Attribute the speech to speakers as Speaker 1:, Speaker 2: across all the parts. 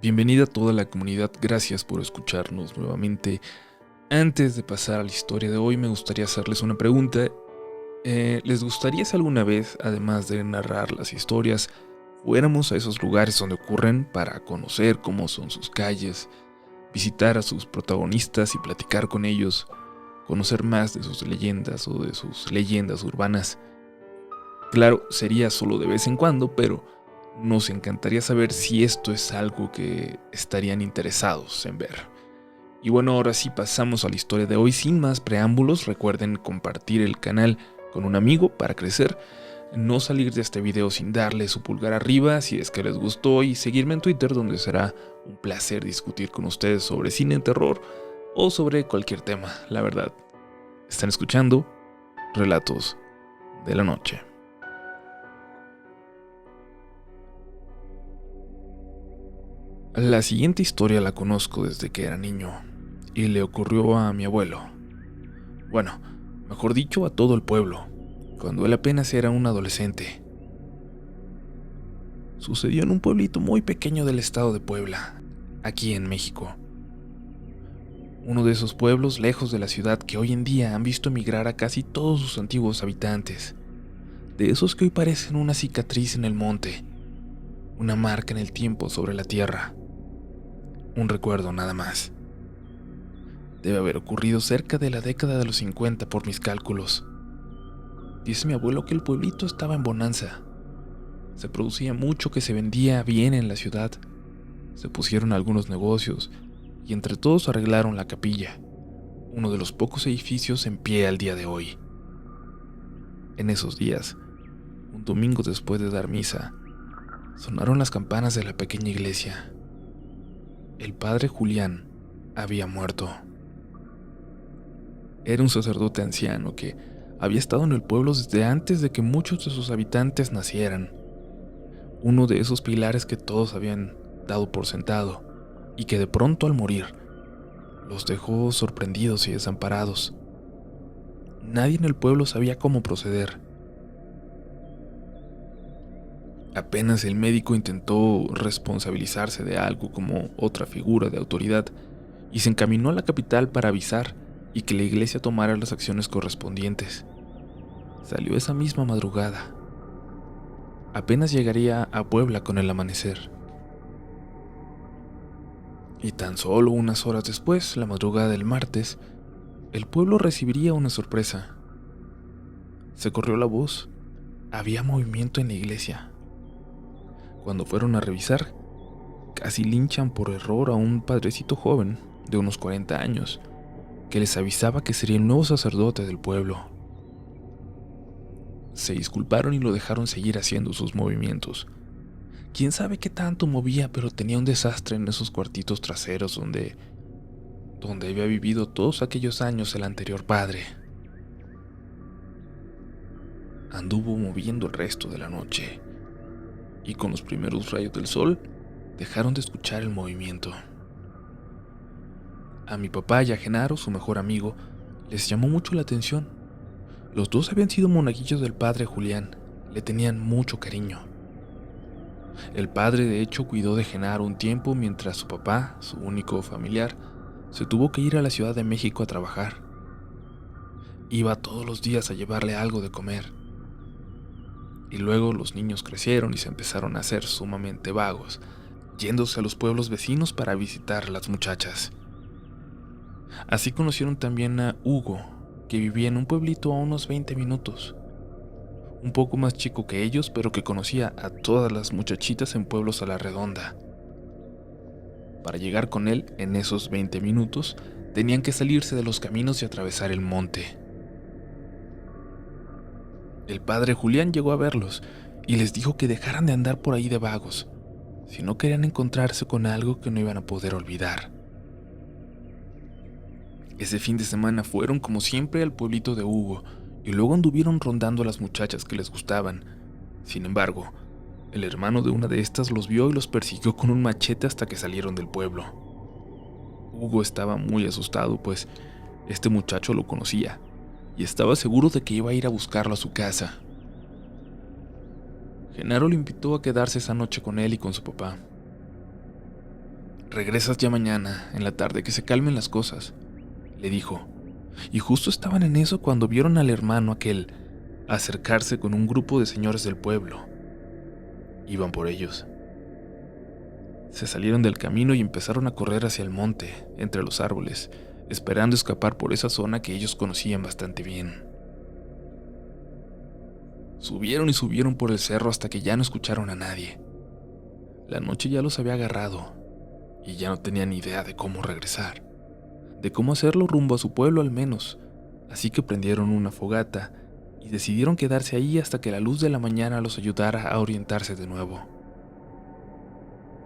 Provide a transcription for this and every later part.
Speaker 1: Bienvenida a toda la comunidad, gracias por escucharnos nuevamente. Antes de pasar a la historia de hoy, me gustaría hacerles una pregunta. ¿Les gustaría si alguna vez, además de narrar las historias, fuéramos a esos lugares donde ocurren para conocer cómo son sus calles, visitar a sus protagonistas y platicar con ellos, conocer más de sus leyendas o de sus leyendas urbanas? Claro, sería solo de vez en cuando, pero nos encantaría saber si esto es algo que estarían interesados en ver. Y bueno, ahora sí pasamos a la historia de hoy. Sin más preámbulos, recuerden compartir el canal con un amigo para crecer, no salir de este video sin darle su pulgar arriba si es que les gustó, y seguirme en Twitter, donde será un placer discutir con ustedes sobre cine, terror o sobre cualquier tema, la verdad. Están escuchando Relatos de la Noche. La siguiente historia la conozco desde que era niño y le ocurrió a mi abuelo. Bueno, mejor dicho, a todo el pueblo, cuando él apenas era un adolescente. Sucedió en un pueblito muy pequeño del estado de Puebla, aquí en México. Uno de esos pueblos lejos de la ciudad que hoy en día han visto emigrar a casi todos sus antiguos habitantes. De esos que hoy parecen una cicatriz en el monte, una marca en el tiempo sobre la tierra. Un recuerdo nada más. Debe haber ocurrido cerca de la década de los 50 por mis cálculos. Dice mi abuelo que el pueblito estaba en bonanza. Se producía mucho que se vendía bien en la ciudad. Se pusieron algunos negocios y entre todos arreglaron la capilla, uno de los pocos edificios en pie al día de hoy. En esos días, un domingo después de dar misa, sonaron las campanas de la pequeña iglesia. El padre Julián había muerto. Era un sacerdote anciano que había estado en el pueblo desde antes de que muchos de sus habitantes nacieran. Uno de esos pilares que todos habían dado por sentado y que de pronto al morir los dejó sorprendidos y desamparados. Nadie en el pueblo sabía cómo proceder. Apenas el médico intentó responsabilizarse de algo como otra figura de autoridad y se encaminó a la capital para avisar y que la iglesia tomara las acciones correspondientes. Salió esa misma madrugada. Apenas llegaría a Puebla con el amanecer. Y tan solo unas horas después, la madrugada del martes, el pueblo recibiría una sorpresa. Se corrió la voz. Había movimiento en la iglesia. Cuando fueron a revisar, casi linchan por error a un padrecito joven de unos 40 años, que les avisaba que sería el nuevo sacerdote del pueblo. Se disculparon y lo dejaron seguir haciendo sus movimientos. Quién sabe qué tanto movía, pero tenía un desastre en esos cuartitos traseros donde había vivido todos aquellos años el anterior padre. Anduvo moviendo el resto de la noche, y con los primeros rayos del sol dejaron de escuchar el movimiento. A mi papá y a Genaro, su mejor amigo, les llamó mucho la atención. Los dos habían sido monaguillos del padre Julián, le tenían mucho cariño. El padre de hecho cuidó de Genaro un tiempo mientras su papá, su único familiar, se tuvo que ir a la Ciudad de México a trabajar. Iba todos los días a llevarle algo de comer. Y luego los niños crecieron y se empezaron a hacer sumamente vagos, yéndose a los pueblos vecinos para visitar a las muchachas. Así conocieron también a Hugo, que vivía en un pueblito a unos 20 minutos. Un poco más chico que ellos, pero que conocía a todas las muchachitas en pueblos a la redonda. Para llegar con él en esos 20 minutos, tenían que salirse de los caminos y atravesar el monte. El padre Julián llegó a verlos y les dijo que dejaran de andar por ahí de vagos, si no querían encontrarse con algo que no iban a poder olvidar. Ese fin de semana fueron como siempre al pueblito de Hugo y luego anduvieron rondando a las muchachas que les gustaban. Sin embargo, el hermano de una de estas los vio y los persiguió con un machete hasta que salieron del pueblo. Hugo estaba muy asustado, pues este muchacho lo conocía y estaba seguro de que iba a ir a buscarlo a su casa. Genaro lo invitó a quedarse esa noche con él y con su papá. «Regresas ya mañana, en la tarde, que se calmen las cosas», le dijo. Y justo estaban en eso cuando vieron al hermano aquel acercarse con un grupo de señores del pueblo. Iban por ellos. Se salieron del camino y empezaron a correr hacia el monte, entre los árboles, esperando escapar por esa zona que ellos conocían bastante bien. Subieron y subieron por el cerro hasta que ya no escucharon a nadie. La noche ya los había agarrado y ya no tenían idea de cómo regresar, de cómo hacerlo rumbo a su pueblo al menos, así que prendieron una fogata y decidieron quedarse ahí hasta que la luz de la mañana los ayudara a orientarse de nuevo.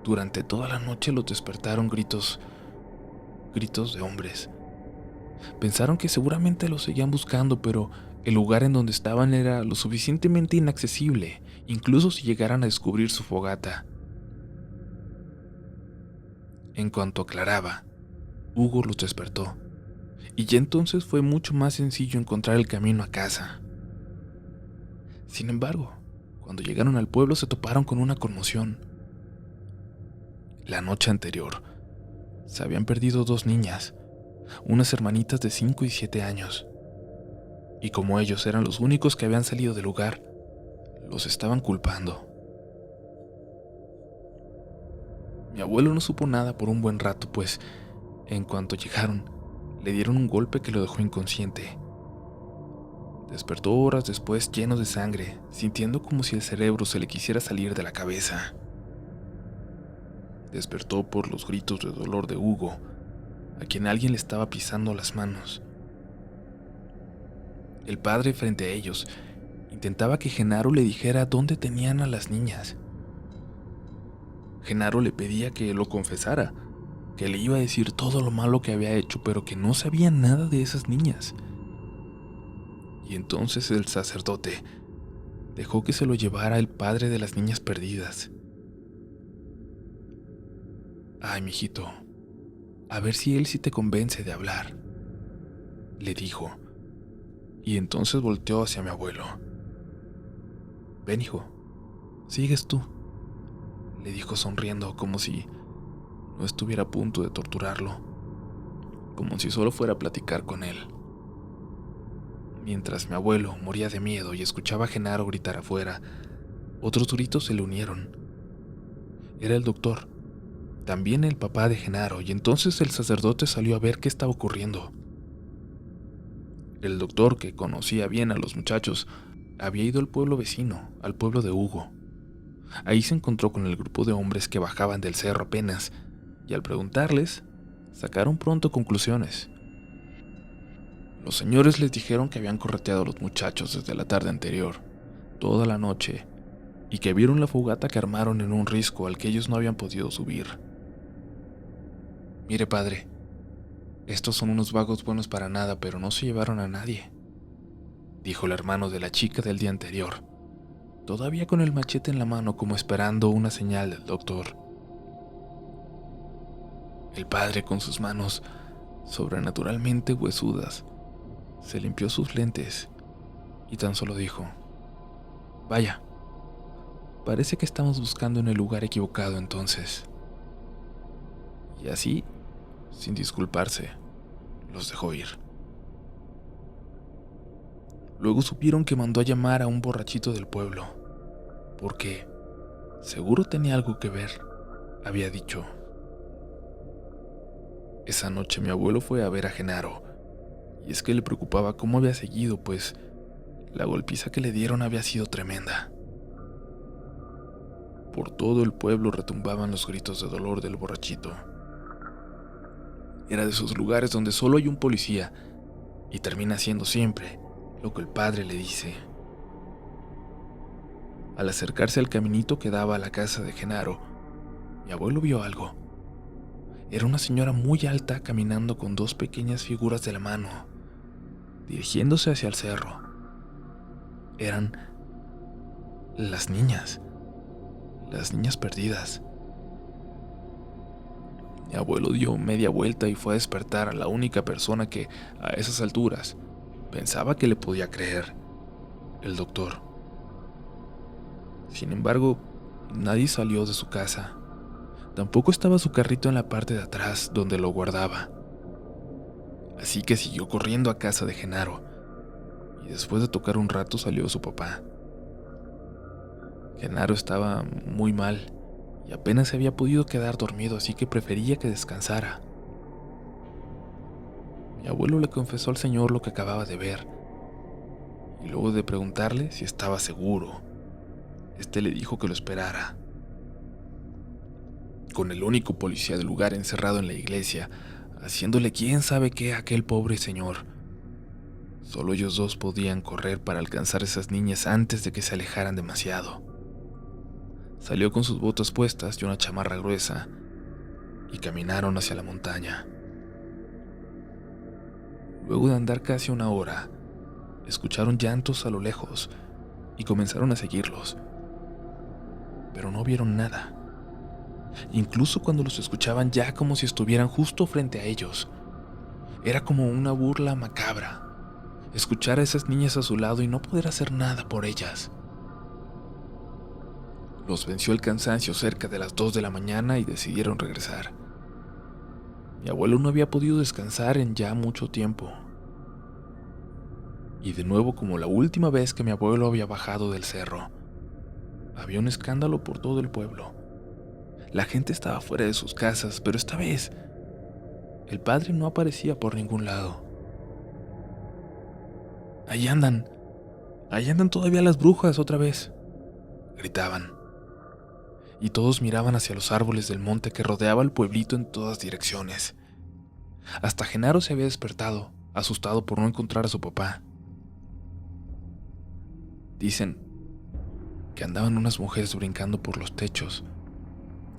Speaker 1: Durante toda la noche los despertaron gritos de hombres. Pensaron que seguramente los seguían buscando, pero el lugar en donde estaban era lo suficientemente inaccesible, incluso si llegaran a descubrir su fogata. En cuanto aclaraba, Hugo los despertó, y ya entonces fue mucho más sencillo encontrar el camino a casa. Sin embargo, cuando llegaron al pueblo se toparon con una conmoción. La noche anterior, se habían perdido 2 niñas, unas hermanitas de 5 y 7 años, y como ellos eran los únicos que habían salido del lugar, los estaban culpando. Mi abuelo no supo nada por un buen rato, pues en cuanto llegaron, le dieron un golpe que lo dejó inconsciente. Despertó horas después lleno de sangre, sintiendo como si el cerebro se le quisiera salir de la cabeza. Despertó por los gritos de dolor de Hugo, a quien alguien le estaba pisando las manos. El padre, frente a ellos, intentaba que Genaro le dijera dónde tenían a las niñas. Genaro le pedía que lo confesara, que le iba a decir todo lo malo que había hecho, pero que no sabía nada de esas niñas. Y entonces el sacerdote dejó que se lo llevara el padre de las niñas perdidas. «Ay, mijito, a ver si él sí te convence de hablar», le dijo, y entonces volteó hacia mi abuelo. «Ven, hijo, sigues tú», le dijo sonriendo como si no estuviera a punto de torturarlo, como si solo fuera a platicar con él. Mientras mi abuelo moría de miedo y escuchaba a Genaro gritar afuera, otros gritos se le unieron. Era el doctor, también el papá de Genaro, y entonces el sacerdote salió a ver qué estaba ocurriendo. El doctor, que conocía bien a los muchachos, había ido al pueblo vecino, al pueblo de Hugo. Ahí se encontró con el grupo de hombres que bajaban del cerro apenas, y al preguntarles, sacaron pronto conclusiones. Los señores les dijeron que habían correteado a los muchachos desde la tarde anterior, toda la noche, y que vieron la fogata que armaron en un risco al que ellos no habían podido subir. «Mire, padre, estos son unos vagos buenos para nada, pero no se llevaron a nadie», dijo el hermano de la chica del día anterior, todavía con el machete en la mano como esperando una señal del doctor. El padre, con sus manos sobrenaturalmente huesudas, se limpió sus lentes y tan solo dijo: «Vaya, parece que estamos buscando en el lugar equivocado entonces». Y así, sin disculparse, los dejó ir. Luego supieron que mandó a llamar a un borrachito del pueblo, porque seguro tenía algo que ver, había dicho. Esa noche mi abuelo fue a ver a Genaro, y es que le preocupaba cómo había seguido, pues la golpiza que le dieron había sido tremenda. Por todo el pueblo retumbaban los gritos de dolor del borrachito. Era de esos lugares donde solo hay un policía, y termina siendo siempre lo que el padre le dice. Al acercarse al caminito que daba a la casa de Genaro, mi abuelo vio algo. Era una señora muy alta caminando con 2 pequeñas figuras de la mano, dirigiéndose hacia el cerro. Eran las niñas perdidas. Mi abuelo dio media vuelta y fue a despertar a la única persona que, a esas alturas, pensaba que le podía creer: el doctor. Sin embargo, nadie salió de su casa. Tampoco estaba su carrito en la parte de atrás donde lo guardaba. Así que siguió corriendo a casa de Genaro, y después de tocar un rato salió su papá. Genaro estaba muy mal y apenas se había podido quedar dormido, así que prefería que descansara. Mi abuelo le confesó al señor lo que acababa de ver, y luego de preguntarle si estaba seguro, este le dijo que lo esperara. Con el único policía del lugar encerrado en la iglesia, haciéndole quién sabe qué a aquel pobre señor. Solo ellos dos podían correr para alcanzar a esas niñas antes de que se alejaran demasiado. Salió con sus botas puestas y una chamarra gruesa, y caminaron hacia la montaña. Luego de andar casi una hora, escucharon llantos a lo lejos y comenzaron a seguirlos, pero no vieron nada. Incluso cuando los escuchaban ya como si estuvieran justo frente a ellos. Era como una burla macabra, escuchar a esas niñas a su lado y no poder hacer nada por ellas. Los venció el cansancio cerca de las 2 de la mañana y decidieron regresar. Mi abuelo no había podido descansar en ya mucho tiempo. Y de nuevo, como la última vez que mi abuelo había bajado del cerro, había un escándalo por todo el pueblo. La gente estaba fuera de sus casas, pero esta vez el padre no aparecía por ningún lado. Ahí andan todavía las brujas otra vez, gritaban. Y todos miraban hacia los árboles del monte que rodeaba el pueblito en todas direcciones. Hasta Genaro se había despertado, asustado por no encontrar a su papá. Dicen que andaban unas mujeres brincando por los techos,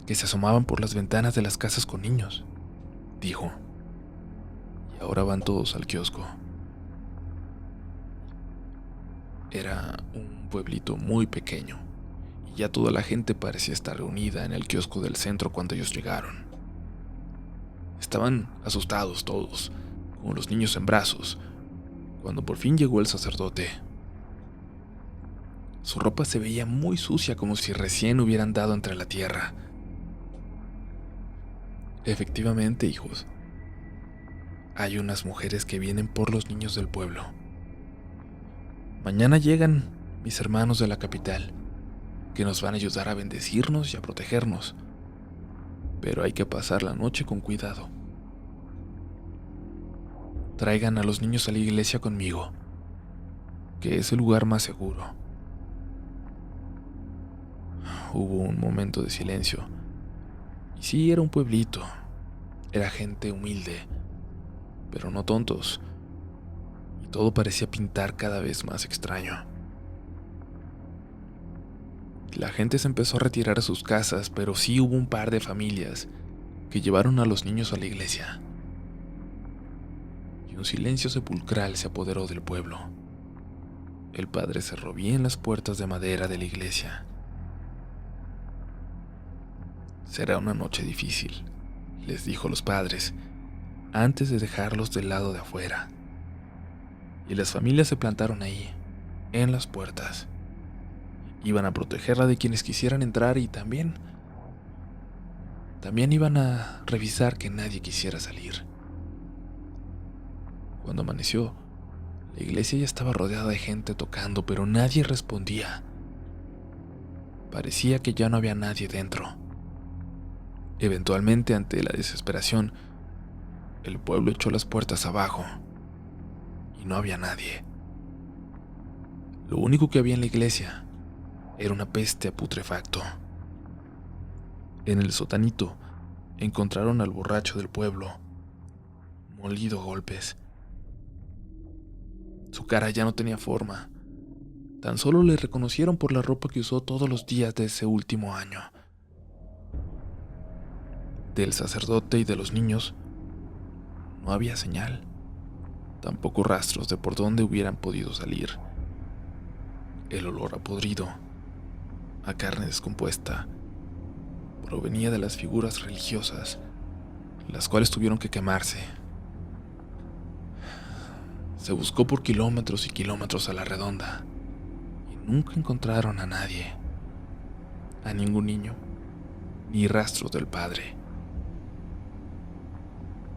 Speaker 1: que se asomaban por las ventanas de las casas con niños, dijo. Y ahora van todos al kiosco. Era un pueblito muy pequeño, y ya toda la gente parecía estar reunida en el kiosco del centro cuando ellos llegaron. Estaban asustados todos, con los niños en brazos, cuando por fin llegó el sacerdote. Su ropa se veía muy sucia, como si recién hubieran dado entre la tierra. Efectivamente, hijos, hay unas mujeres que vienen por los niños del pueblo. Mañana llegan mis hermanos de la capital, que nos van a ayudar a bendecirnos y a protegernos. Pero hay que pasar la noche con cuidado. Traigan a los niños a la iglesia conmigo, que es el lugar más seguro. Hubo un momento de silencio. Y sí, era un pueblito. Era gente humilde, pero no tontos. Y todo parecía pintar cada vez más extraño. La gente se empezó a retirar a sus casas, pero sí hubo un par de familias que llevaron a los niños a la iglesia. Y un silencio sepulcral se apoderó del pueblo. El padre cerró bien las puertas de madera de la iglesia. Será una noche difícil, les dijo los padres, antes de dejarlos del lado de afuera. Y las familias se plantaron ahí, en las puertas. Iban a protegerla de quienes quisieran entrar y también iban a revisar que nadie quisiera salir. Cuando amaneció, la iglesia ya estaba rodeada de gente tocando, pero nadie respondía. Parecía que ya no había nadie dentro. Eventualmente, ante la desesperación, el pueblo echó las puertas abajo y no había nadie. Lo único que había en la iglesia era una peste a putrefacto. En el sotanito encontraron al borracho del pueblo, molido a golpes. Su cara ya no tenía forma. Tan solo le reconocieron por la ropa que usó todos los días de ese último año. Del sacerdote y de los niños no había señal, tampoco rastros de por dónde hubieran podido salir. El olor a podrido, a carne descompuesta, provenía de las figuras religiosas, las cuales tuvieron que quemarse. Se buscó por kilómetros y kilómetros a la redonda y nunca encontraron a nadie, a ningún niño, ni rastros del padre.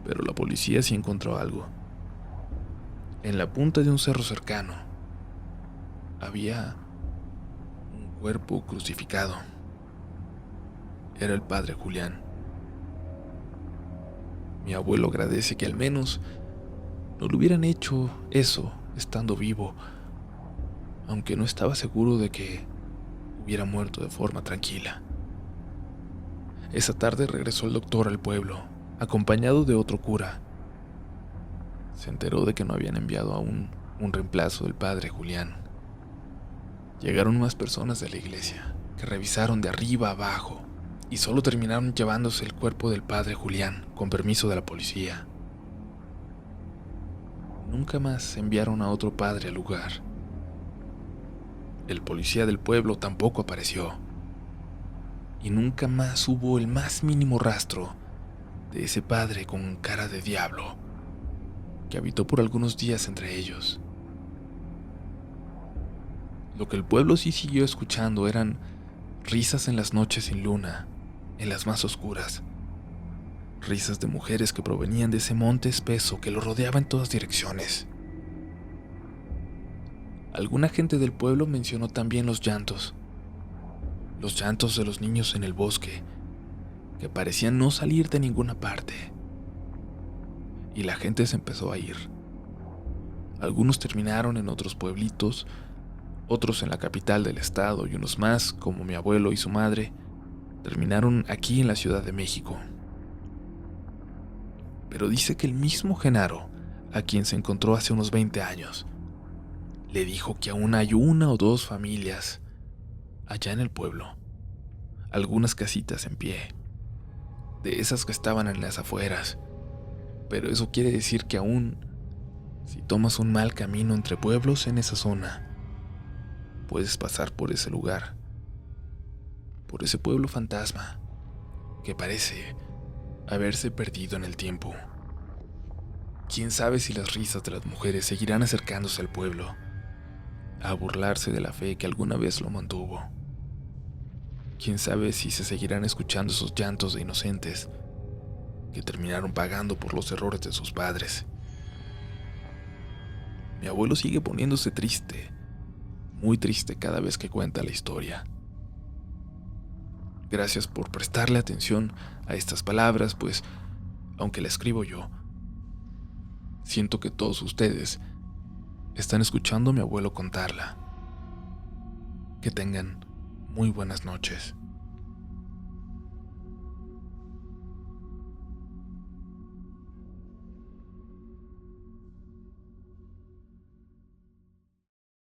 Speaker 1: Pero la policía sí encontró algo. En la punta de un cerro cercano había un cuerpo crucificado. Era el padre Julián. Mi abuelo agradece que al menos no le hubieran hecho eso estando vivo, aunque no estaba seguro de que hubiera muerto de forma tranquila. Esa tarde regresó el doctor al pueblo, acompañado de otro cura. Se enteró de que no habían enviado aún un reemplazo del padre Julián. Llegaron más personas de la iglesia, que revisaron de arriba a abajo, y solo terminaron llevándose el cuerpo del padre Julián, con permiso de la policía. Nunca más enviaron a otro padre al lugar. El policía del pueblo tampoco apareció, y nunca más hubo el más mínimo rastro de ese padre con cara de diablo que habitó por algunos días entre ellos. Lo que el pueblo sí siguió escuchando eran risas en las noches sin luna, en las más oscuras. Risas de mujeres que provenían de ese monte espeso que lo rodeaba en todas direcciones. Alguna gente del pueblo mencionó también los llantos de los niños en el bosque, que parecían no salir de ninguna parte. Y la gente se empezó a ir. Algunos terminaron en otros pueblitos, otros en la capital del estado, y unos más, como mi abuelo y su madre, terminaron aquí en la Ciudad de México. Pero dice que el mismo Genaro, a quien se encontró hace unos 20 años, le dijo que aún hay una o dos familias allá en el pueblo, algunas casitas en pie, de esas que estaban en las afueras. Pero eso quiere decir que aún, si tomas un mal camino entre pueblos en esa zona, puedes pasar por ese lugar, por ese pueblo fantasma que parece haberse perdido en el tiempo. Quién sabe si las risas de las mujeres seguirán acercándose al pueblo, a burlarse de la fe que alguna vez lo mantuvo. Quién sabe si se seguirán escuchando esos llantos de inocentes que terminaron pagando por los errores de sus padres. Mi abuelo sigue poniéndose triste, muy triste cada vez que cuenta la historia. Gracias por prestarle atención a estas palabras, pues, aunque la escribo yo, siento que todos ustedes están escuchando a mi abuelo contarla. Que tengan muy buenas noches.